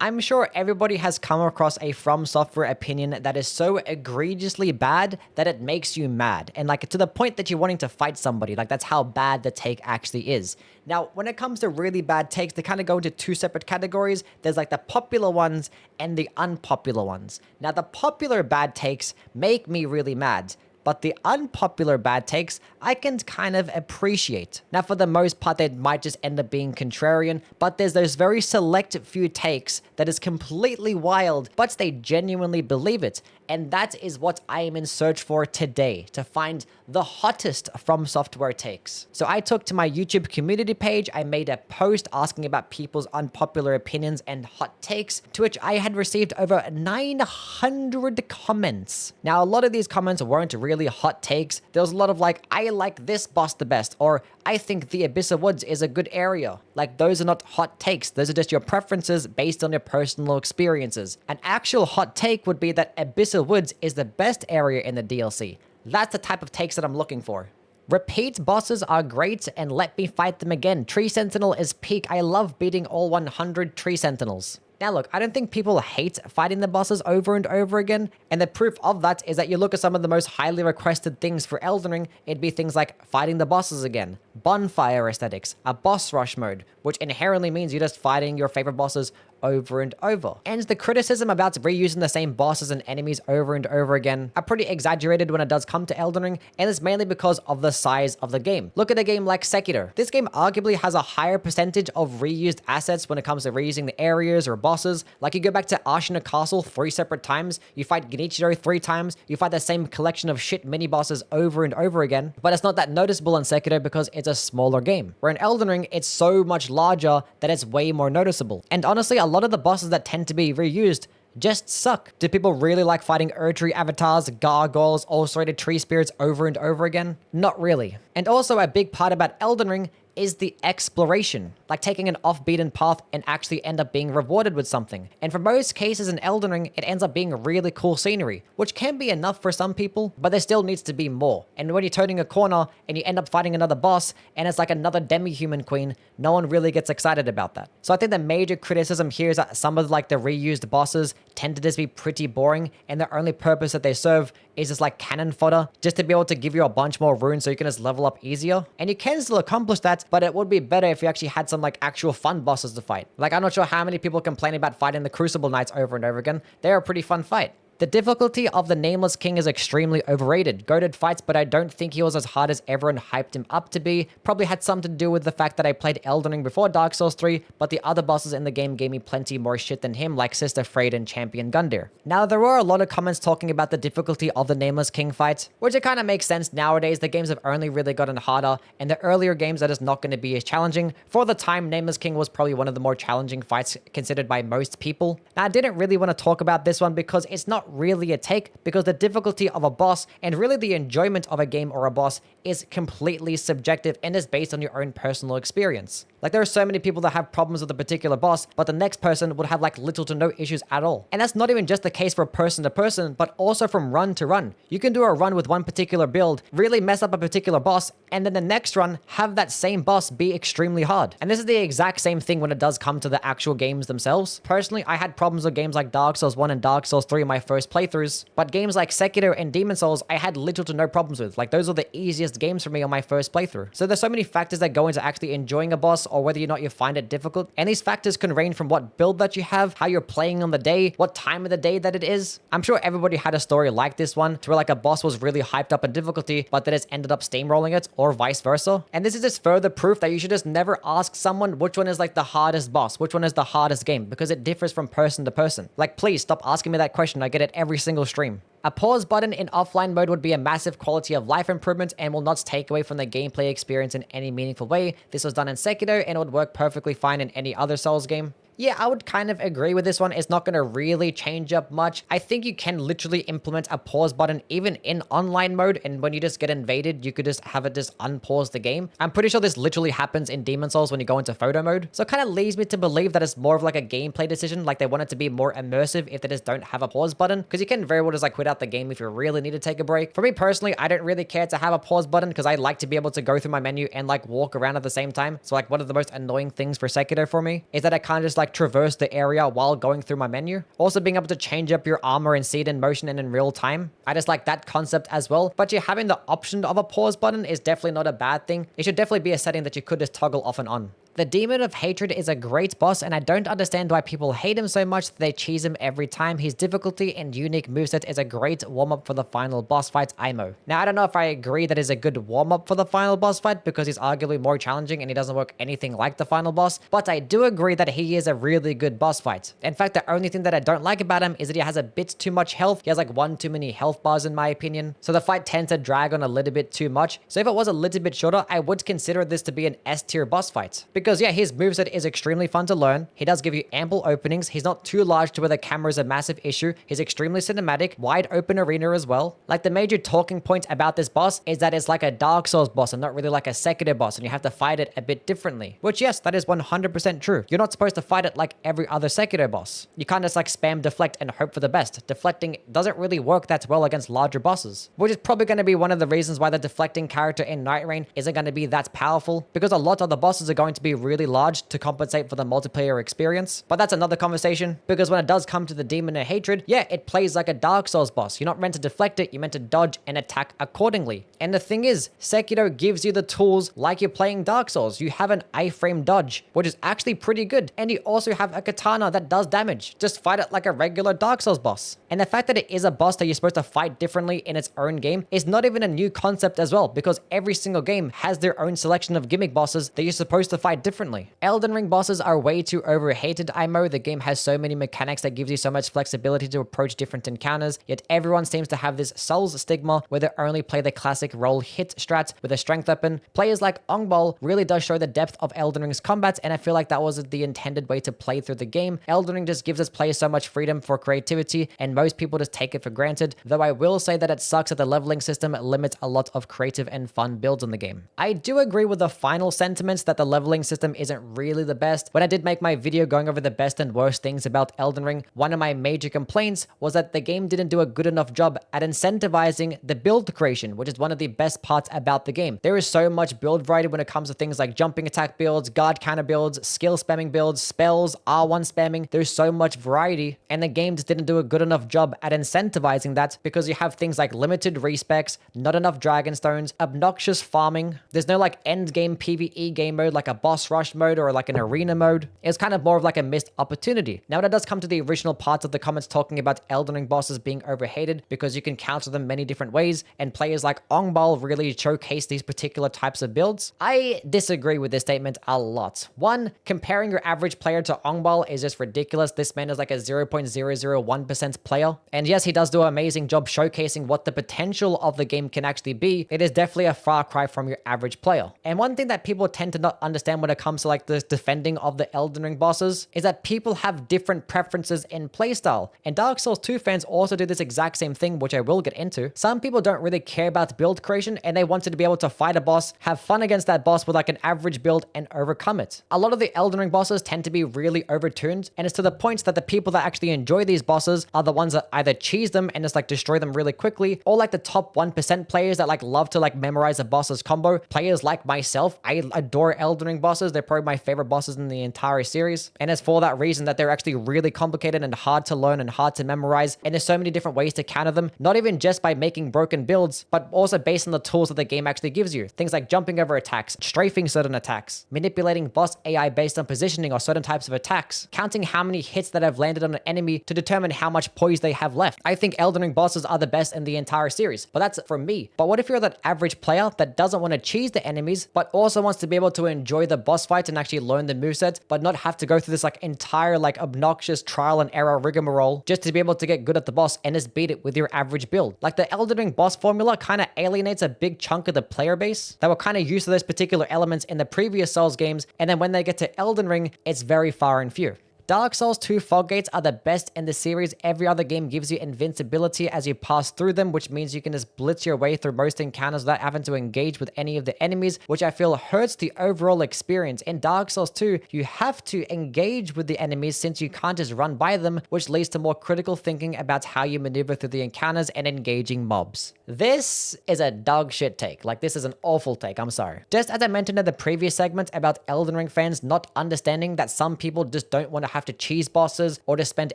I'm sure everybody has come across a From Software opinion that is so egregiously bad that it makes you mad. And like to the point that you're wanting to fight somebody. Like that's how bad the take actually is. Now, when it comes to really bad takes, they kind of go into two separate categories. There's like the popular ones and the unpopular ones. Now, the popular bad takes make me really mad. But the unpopular bad takes, I can kind of appreciate. Now, for the most part, they might just end up being contrarian, but there's those very select few takes that is completely wild, but they genuinely believe it. And that is what I am in search for today, to find the hottest From Software takes. So I took to my YouTube community page, I made a post asking about people's unpopular opinions and hot takes, to which I had received over 900 comments. Now, a lot of these comments weren't really hot takes. There was a lot of like, I like this boss the best, or I think the Abyss of Woods is a good area. Like, those are not hot takes. Those are just your preferences based on your personal experiences. An actual hot take would be that Abyss of Woods is the best area in the DLC. That's the type of takes that I'm looking for. Repeat bosses are great and let me fight them again. Tree Sentinel is peak. I love beating all 100 Tree Sentinels. Now look, I don't think people hate fighting the bosses over and over again, and the proof of that is that you look at some of the most highly requested things for Elden Ring, it'd be things like fighting the bosses again, bonfire aesthetics, a boss rush mode, which inherently means you're just fighting your favorite bosses over and over. And the criticism about reusing the same bosses and enemies over and over again are pretty exaggerated when it does come to Elden Ring, and it's mainly because of the size of the game. Look at a game like Sekiro. This game arguably has a higher percentage of reused assets when it comes to reusing the areas or bosses. Like you go back to Ashina Castle 3 separate times, you fight Genichiro 3 times, you fight the same collection of shit mini bosses over and over again, but it's not that noticeable in Sekiro because it's a smaller game. Where in Elden Ring, it's so much larger that it's way more noticeable. And honestly, a lot of the bosses that tend to be reused just suck. Do people really like fighting Erdtree avatars, gargoyles, ulcerated tree spirits over and over again? Not really. And also a big part about Elden Ring is the exploration, like taking an off-beaten path and actually end up being rewarded with something. And for most cases in Elden Ring, it ends up being really cool scenery, which can be enough for some people, but there still needs to be more. And when you're turning a corner and you end up fighting another boss and it's like another demi-human queen, no one really gets excited about that. So I think the major criticism here is that some of like the reused bosses tend to just be pretty boring, and the only purpose that they serve is just like cannon fodder, just to be able to give you a bunch more runes so you can just level up easier. And you can still accomplish that, but it would be better if you actually had some like actual fun bosses to fight. Like, I'm not sure how many people complain about fighting the Crucible Knights over and over again. They're a pretty fun fight. The difficulty of the Nameless King is extremely overrated. Goated fights, but I don't think he was as hard as everyone hyped him up to be. Probably had something to do with the fact that I played Elden Ring before Dark Souls 3, but the other bosses in the game gave me plenty more shit than him, like Sister Freyda and Champion Gundyr. Now, there were a lot of comments talking about the difficulty of the Nameless King fight, which it kind of makes sense nowadays. The games have only really gotten harder, and the earlier games are just not going to be as challenging. For the time, Nameless King was probably one of the more challenging fights considered by most people. Now, I didn't really want to talk about this one because it's not really a take, because the difficulty of a boss and really the enjoyment of a game or a boss is completely subjective and is based on your own personal experience. Like, there are so many people that have problems with a particular boss, but the next person would have like little to no issues at all. And that's not even just the case for person to person, but also from run to run. You can do a run with one particular build, really mess up a particular boss, and then the next run have that same boss be extremely hard. And this is the exact same thing when it does come to the actual games themselves. Personally, I had problems with games like Dark Souls 1 and Dark Souls 3 in my first playthroughs, but games like Sekiro and Demon Souls, I had little to no problems with. Like, those are the easiest games for me on my first playthrough. So there's so many factors that go into actually enjoying a boss, or whether or not you find it difficult. And these factors can range from what build that you have, how you're playing on the day, what time of the day that it is. I'm sure everybody had a story like this one, to where like a boss was really hyped up in difficulty, but then it's ended up steamrolling it, or vice versa. And this is just further proof that you should just never ask someone which one is like the hardest boss, which one is the hardest game, because it differs from person to person. Like, please stop asking me that question. I get it every single stream. A pause button in offline mode would be a massive quality of life improvement and will not take away from the gameplay experience in any meaningful way. This was done in Sekiro and it would work perfectly fine in any other Souls game. Yeah, I would kind of agree with this one. It's not going to really change up much. I think you can literally implement a pause button even in online mode, and when you just get invaded, you could just have it just unpause the game. I'm pretty sure this literally happens in Demon Souls when you go into photo mode. So it kind of leads me to believe that it's more of like a gameplay decision, like they want it to be more immersive if they just don't have a pause button, because you can very well just like quit out the game if you really need to take a break. For me personally, I don't really care to have a pause button because I like to be able to go through my menu and like walk around at the same time. So like one of the most annoying things for Sekiro for me is that I can't just like like traverse the area while going through my menu. Also being able to change up your armor and see it in motion and in real time. I just like that concept as well. But yeah, having the option of a pause button is definitely not a bad thing. It should definitely be a setting that you could just toggle off and on. The Demon of Hatred is a great boss, and I don't understand why people hate him so much that they cheese him every time. His difficulty and unique moveset is a great warm-up for the final boss fight, IMO. Now, I don't know if I agree that is a good warm-up for the final boss fight, because he's arguably more challenging and he doesn't work anything like the final boss, but I do agree that he is a really good boss fight. In fact, the only thing that I don't like about him is that he has a bit too much health. He has like one too many health bars in my opinion, so the fight tends to drag on a little bit too much. So if it was a little bit shorter, I would consider this to be an S tier boss fight. Because yeah, his moveset is extremely fun to learn. He does give you ample openings. He's not too large to where the camera is a massive issue. He's extremely cinematic, wide open arena as well. Like the major talking point about this boss is that it's like a Dark Souls boss and not really like a Sekiro boss, and you have to fight it a bit differently. Which yes, that is 100% true. You're not supposed to fight it like every other Sekiro boss. You can't just like spam deflect and hope for the best. Deflecting doesn't really work that well against larger bosses, which is probably going to be one of the reasons why the deflecting character in Night Rain isn't going to be that powerful, because a lot of the bosses are going to be really large to compensate for the multiplayer experience. But that's another conversation, because when it does come to the Demon of Hatred, yeah, it plays like a Dark Souls boss. You're not meant to deflect it, you're meant to dodge and attack accordingly. And the thing is, Sekiro gives you the tools like you're playing Dark Souls. You have an iframe dodge, which is actually pretty good, and you also have a katana that does damage. Just fight it like a regular Dark Souls boss. And the fact that it is a boss that you're supposed to fight differently in its own game is not even a new concept as well, because every single game has their own selection of gimmick bosses that you're supposed to fight differently. Elden Ring bosses are way too overhated, IMO. The game has so many mechanics that gives you so much flexibility to approach different encounters, yet everyone seems to have this Souls stigma where they only play the classic roll hit strat with a strength weapon. Players like Ongbal really does show the depth of Elden Ring's combat, and I feel like that was the intended way to play through the game. Elden Ring just gives its players so much freedom for creativity, and most people just take it for granted, though I will say that it sucks that the leveling system limits a lot of creative and fun builds in the game. I do agree with the final sentiments that the leveling system isn't really the best. When I did make my video going over the best and worst things about Elden Ring, one of my major complaints was that the game didn't do a good enough job at incentivizing the build creation, which is one of the best parts about the game. There is so much build variety when it comes to things like jumping attack builds, guard counter builds, skill spamming builds, spells, R1 spamming. There's so much variety, and the game just didn't do a good enough job at incentivizing that, because you have things like limited respecs, not enough dragon stones, obnoxious farming. There's no like end game PvE game mode like a boss rush mode or like an arena mode. It's kind of more of like a missed opportunity. Now, when it does come to the original parts of the comments talking about Elden Ring bosses being overhated because you can counter them many different ways, and players like Ongbal really showcase these particular types of builds, I disagree with this statement a lot. One, comparing your average player to Ongbal is just ridiculous. This man is like a 0.001% player. And yes, he does do an amazing job showcasing what the potential of the game can actually be. It is definitely a far cry from your average player. And one thing that people tend to not understand when it comes to like the defending of the Elden Ring bosses is that people have different preferences in playstyle. And Dark Souls 2 fans also do this exact same thing, which I will get into. Some people don't really care about build creation, and they wanted to be able to fight a boss, have fun against that boss with like an average build and overcome it. A lot of the Elden Ring bosses tend to be really overtuned, and it's to the point that the people that actually enjoy these bosses are the ones that either cheese them and just like destroy them really quickly, or like the top 1% players that like love to like memorize a boss's combo. Players like myself, I adore Elden Ring bosses. They're probably my favorite bosses in the entire series, and it's for that reason that they're actually really complicated and hard to learn and hard to memorize, and there's so many different ways to counter them, not even just by making broken builds, but also based on the tools that the game actually gives you. Things like jumping over attacks, strafing certain attacks, manipulating boss AI based on positioning or certain types of attacks, counting how many hits that have landed on an enemy to determine how much poise they have left. I think Elden Ring bosses are the best in the entire series, but that's from me. But what if you're that average player that doesn't want to cheese the enemies, but also wants to be able to enjoy the boss fight and actually learn the moveset, but not have to go through this like entire like obnoxious trial and error rigmarole just to be able to get good at the boss and just beat it with your average build? Like the Elden Ring boss formula kind of alienates a big chunk of the player base that were kind of used to those particular elements in the previous Souls games, and then when they get to Elden Ring, it's very far and few. Dark Souls 2 fog gates are the best in the series. Every other game gives you invincibility as you pass through them, which means you can just blitz your way through most encounters without having to engage with any of the enemies, which I feel hurts the overall experience. In Dark Souls 2, you have to engage with the enemies since you can't just run by them, which leads to more critical thinking about how you maneuver through the encounters and engaging mobs. This is a dog shit take. Like, this is an awful take. I'm sorry. Just as I mentioned in the previous segment about Elden Ring fans not understanding that some people just don't want to have to cheese bosses or to spend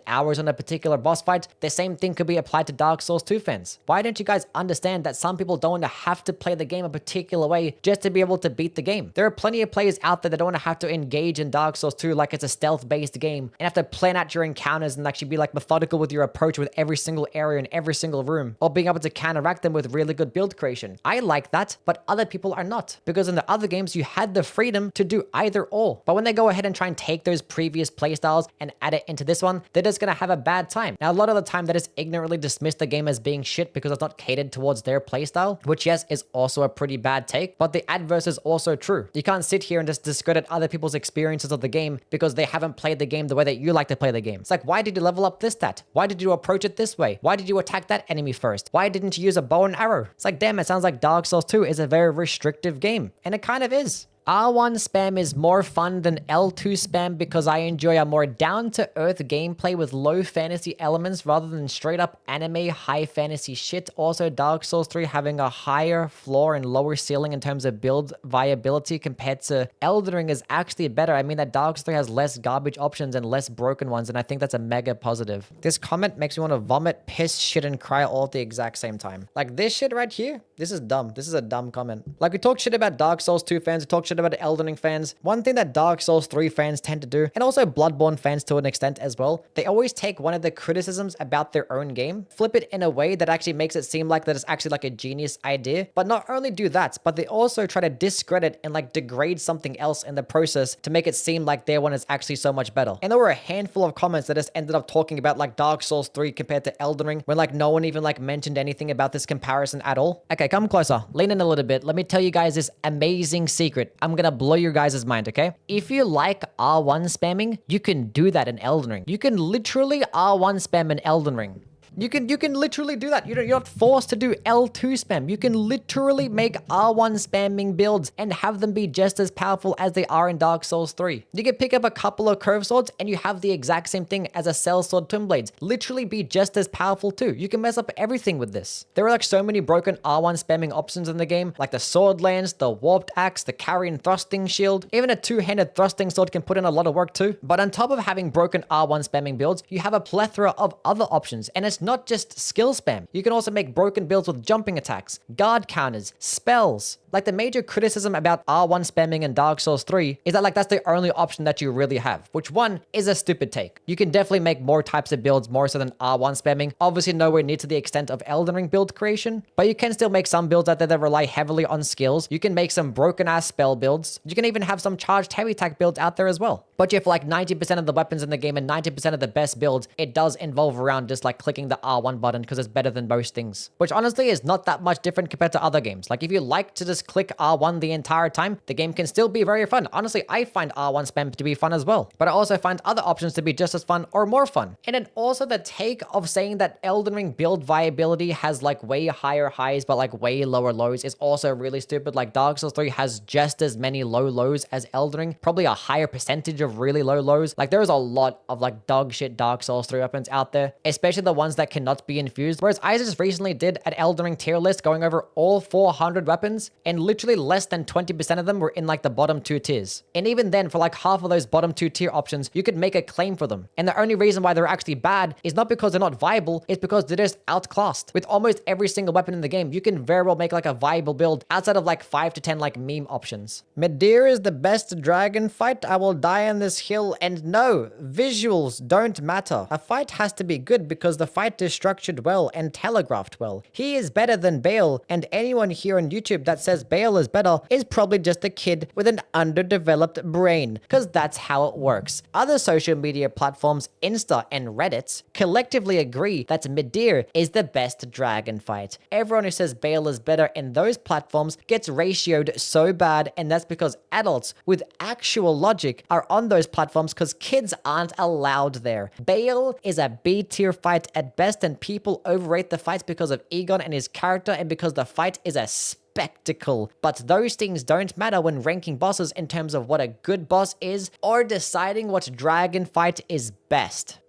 hours on a particular boss fight, the same thing could be applied to Dark Souls 2 fans. Why don't you guys understand that some people don't want to have to play the game a particular way just to be able to beat the game? There are plenty of players out there that don't want to have to engage in Dark Souls 2 like it's a stealth-based game and have to plan out your encounters and actually be like methodical with your approach with every single area in every single room, or being able to counteract them with really good build creation. I like that, but other people are not, because in the other games you had the freedom to do either or. But when they go ahead and try and take those previous playstyles and add it into this one, they're just gonna have a bad time. Now, a lot of the time they just ignorantly dismiss the game as being shit because it's not catered towards their playstyle, which yes, is also a pretty bad take, but the adverse is also true. You can't sit here and just discredit other people's experiences of the game because they haven't played the game the way that you like to play the game. It's like, why did you level up this stat? Why did you approach it this way? Why did you attack that enemy first? Why didn't you use a bow and arrow? It's like, damn, it sounds like Dark Souls 2 is a very restrictive game. And it kind of is. R1 spam is more fun than L2 spam because I enjoy a more down-to-earth gameplay with low fantasy elements rather than straight-up anime high fantasy shit. Also, Dark Souls 3 having a higher floor and lower ceiling in terms of build viability compared to Elden Ring is actually better. I mean that Dark Souls 3 has less garbage options and less broken ones, and I think that's a mega positive. This comment makes me want to vomit, piss, shit, and cry all at the exact same time. Like, this shit right here, this is dumb. This is a dumb comment. Like, we talk shit about Dark Souls 2 fans, we talk shit about Elden Ring fans. One thing that Dark Souls 3 fans tend to do, and also Bloodborne fans to an extent as well, they always take one of the criticisms about their own game, flip it in a way that actually makes it seem like that it's actually like a genius idea. But not only do that, but they also try to discredit and like degrade something else in the process to make it seem like their one is actually so much better. And there were a handful of comments that just ended up talking about like Dark Souls 3 compared to Elden Ring, when like no one even like mentioned anything about this comparison at all. Okay, come closer. Lean in a little bit. Let me tell you guys this amazing secret. I'm gonna blow your guys' mind, okay? If you like R1 spamming, you can do that in Elden Ring. You can literally R1 spam in Elden Ring. You can literally do that. You're not forced to do L2 spam. You can literally make R1 spamming builds and have them be just as powerful as they are in Dark Souls 3. You can pick up a couple of curve swords and you have the exact same thing as a Cell Sword Twin Blades. Literally be just as powerful too. You can mess up everything with this. There are like so many broken R1 spamming options in the game, like the sword lance, the warped axe, the carrying thrusting shield. Even a two-handed thrusting sword can put in a lot of work too. But on top of having broken R1 spamming builds, you have a plethora of other options, and it's not just skill spam. You can also make broken builds with jumping attacks, guard counters, spells. Like, the major criticism about R1 spamming in Dark Souls 3 is that like that's the only option that you really have, which one is a stupid take. You can definitely make more types of builds more so than R1 spamming. Obviously nowhere near to the extent of Elden Ring build creation, but you can still make some builds out there that rely heavily on skills. You can make some broken ass spell builds. You can even have some charged heavy attack builds out there as well. But yeah, for like 90% of the weapons in the game and 90% of the best builds, it does involve around just like clicking the R1 button because it's better than most things, which honestly is not that much different compared to other games. Like, if you like to just click R1 the entire time, the game can still be very fun. Honestly, I find R1 spam to be fun as well, but I also find other options to be just as fun or more fun. And then also the take of saying that Elden Ring build viability has like way higher highs but like way lower lows is also really stupid. Like, Dark Souls 3 has just as many low lows as Elden Ring, probably a higher percentage of really low lows. Like, there's a lot of like dog shit Dark Souls 3 weapons out there, especially the ones that cannot be infused. Whereas I just recently did an Elden Ring tier list going over all 400 weapons, and literally less than 20% of them were in like the bottom 2 tiers. And even then, for like half of those bottom 2 tier options, you could make a claim for them. And the only reason why they're actually bad is not because they're not viable, it's because they're just outclassed. With almost every single weapon in the game, you can very well make like a viable build outside of like 5 to 10 like meme options. MIDIR is the best dragon fight. I will die on this hill. And no, visuals don't matter. A fight has to be good because the fight is structured well and telegraphed well. He is better than BAYLE, and anyone here on YouTube that says BAYLE is better is probably just a kid with an underdeveloped brain, because that's how it works. Other social media platforms, Insta and Reddit, collectively agree that MIDIR is the best dragon fight. Everyone who says BAYLE is better in those platforms gets ratioed so bad, and that's because adults with actual logic are on those platforms because kids aren't allowed there. BAYLE is a B tier fight at best, and people overrate the fights because of Egon and his character and because the fight is a spectacle. But those things don't matter when ranking bosses in terms of what a good boss is or deciding what dragon fight is best.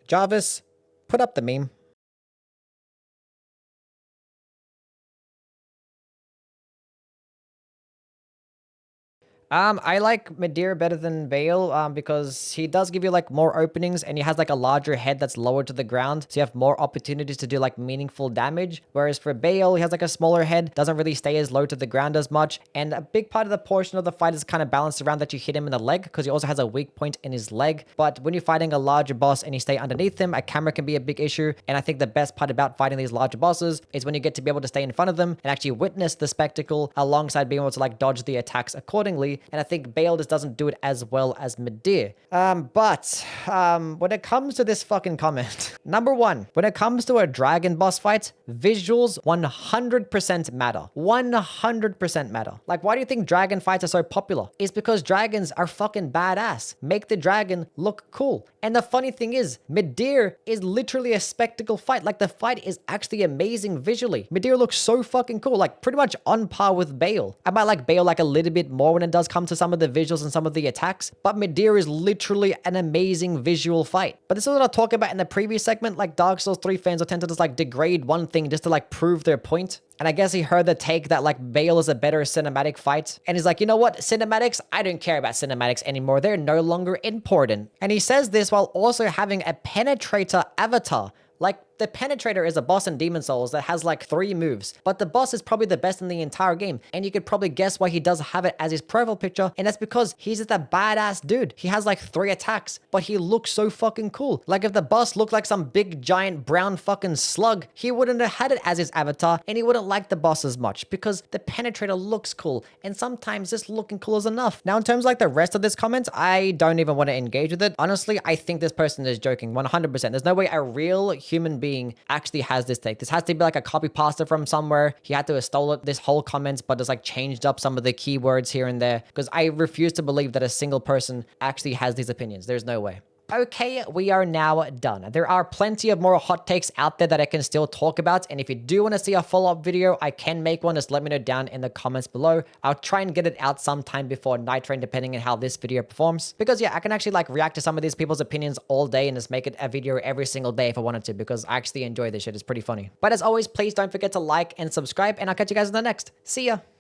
Jarvis, put up the meme. I like MIDIR better than BAYLE, because he does give you like more openings and he has like a larger head that's lower to the ground. So you have more opportunities to do like meaningful damage. Whereas for BAYLE, he has like a smaller head, doesn't really stay as low to the ground as much. And a big part of the portion of the fight is kind of balanced around that you hit him in the leg, because he also has a weak point in his leg. But when you're fighting a larger boss and you stay underneath him, a camera can be a big issue. And I think the best part about fighting these larger bosses is when you get to be able to stay in front of them and actually witness the spectacle alongside being able to like dodge the attacks accordingly. And I think BAYLE just doesn't do it as well as MIDIR. But when it comes to this fucking comment, number one, when it comes to a dragon boss fight, visuals 100% matter. 100% matter. Like, why do you think dragon fights are so popular? It's because dragons are fucking badass. Make the dragon look cool. And the funny thing is, MIDIR is literally a spectacle fight. Like, the fight is actually amazing visually. MIDIR looks so fucking cool, like pretty much on par with BAYLE. I might like BAYLE like a little bit more when it does come to some of the visuals and some of the attacks, but MIDIR is literally an amazing visual fight. But this is what I'll talk about in the previous segment. Like, Dark Souls 3 fans will tend to just like degrade one thing just to like prove their point. And I guess he heard the take that like BAYLE is a better cinematic fight. And he's like, you know what? Cinematics? I don't care about cinematics anymore. They're no longer important. And he says this while also having a penetrator avatar. Like, the Penetrator is a boss in Demon Souls that has like 3 moves, but the boss is probably the best in the entire game. And you could probably guess why he does have it as his profile picture, and that's because he's just a badass dude. He has like 3 attacks, but he looks so fucking cool. Like, if the boss looked like some big giant brown fucking slug, he wouldn't have had it as his avatar, and he wouldn't like the boss as much because the Penetrator looks cool, and sometimes just looking cool is enough. Now, in terms of like the rest of this comment, I don't even want to engage with it. Honestly, I think this person is joking 100%. There's no way a real human being actually has this take. This has to be like a copy pasta from somewhere. He had to have stolen this whole comments, but just like changed up some of the keywords here and there, because I refuse to believe that a single person actually has these opinions. There's no way. Okay, we are now done. There are plenty of more hot takes out there that I can still talk about, and if you do want to see a follow-up video, I can make one. Just let me know down in the comments below. I'll try and get it out sometime before night train, depending on how this video performs, because yeah, I can actually like react to some of these people's opinions all day and just make it a video every single day if I wanted to, because I actually enjoy this shit. It's pretty funny. But as always, please don't forget to like and subscribe, and I'll catch you guys in the next. See ya.